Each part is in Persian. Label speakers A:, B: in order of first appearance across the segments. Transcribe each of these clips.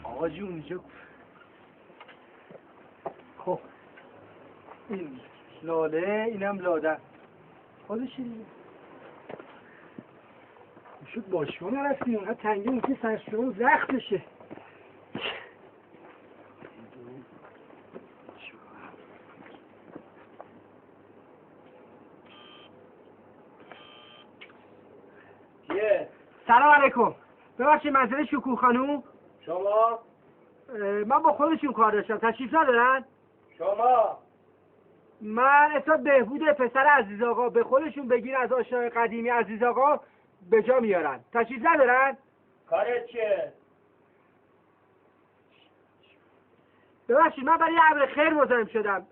A: آقا جون اینجا خب این لاله اینم لاده خودشی دیگه شد باشگاه نرفتیم اونقدر تنگه اون که سرشون زخم بشه سلام علیکم ببخشید منزل شکوه خانوم
B: شما
A: من با خودشون کار داشتم تشریف ندارن
B: شما
A: من اسمم بهبوده پسر عزیز آقا به خودشون بگین از آشنای قدیمی عزیز آقا به جا میارن تشریف ندارن
B: کارت چیه؟
A: ببخشید من برای امر خیر مزاحم شدم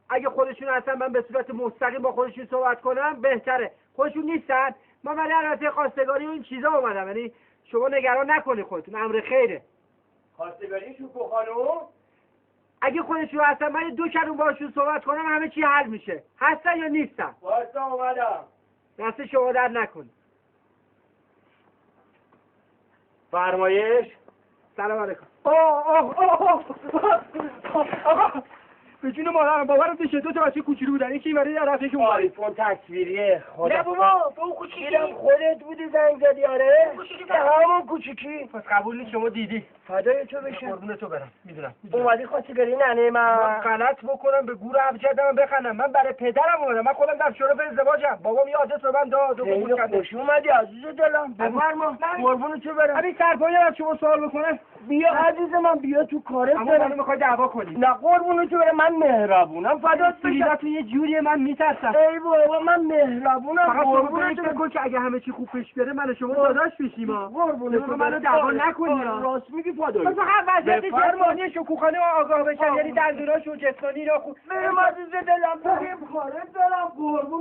A: اگه خودشون هستن من به صورت مستقیم با خودشون صحبت کنم بهتره خودشون نیستن من برای البته خواستگاری و این چیزا اومدم یعنی شما نگران نکنید خودتون امر خیره
B: خواستگاری شکوه خانوم؟
A: اگه خودشون هستن من 2 کلمه باشون صحبت کنم همه چی حل میشه هستن یا نیستن
B: واسه اومدم
A: دست شما در نکنید
B: فرمایش
A: سلام علیکم آقا به جون مادرم باورم بشه 2 تا بچه کوچولو بودن یکی برای طرف یکی اون
B: آیفون تصویریه
A: نه بابا به اون کوچیکی
B: خودت بودی زنگ زدی آره؟ همون کوچیکی
A: پس قبول نیست شما دیدی
B: فدای تو بشه
A: قربون تو برم میدونم
B: اومدی خواستگاری ننه من
A: غلط بکنم به گور ابجدم بخندم من برای پدرم اومدم من خودم در شرف ازدواجم بابام یه آدرس به من داد و قبول کردم
B: خوش اومدی عزیز دلم بفرما قربون تو برم
A: همین سرپایی از شما سوال بکنه
B: بیا عزیز من بیا تو کارت
A: اما منو میخوای دعوا کنی
B: نه قربون تو برم من مهربونم فدات بشم
A: سیداتون یه جوریه من میترسم
B: ای بابا من مهربونم
A: فقط شما
B: قربون تو
A: بگو که اگه همه چی خوب پیش بره من و شما داداش بشیم
B: قربون تو
A: منو دعوا نکنی
B: راست میگی فدای
A: من فقط وضعیت جسمانی شکوخانه آگاه بشم یعنی دندوناش و جسمانی را خوب
B: برم عزیز دلم بریم کارت دارم قربون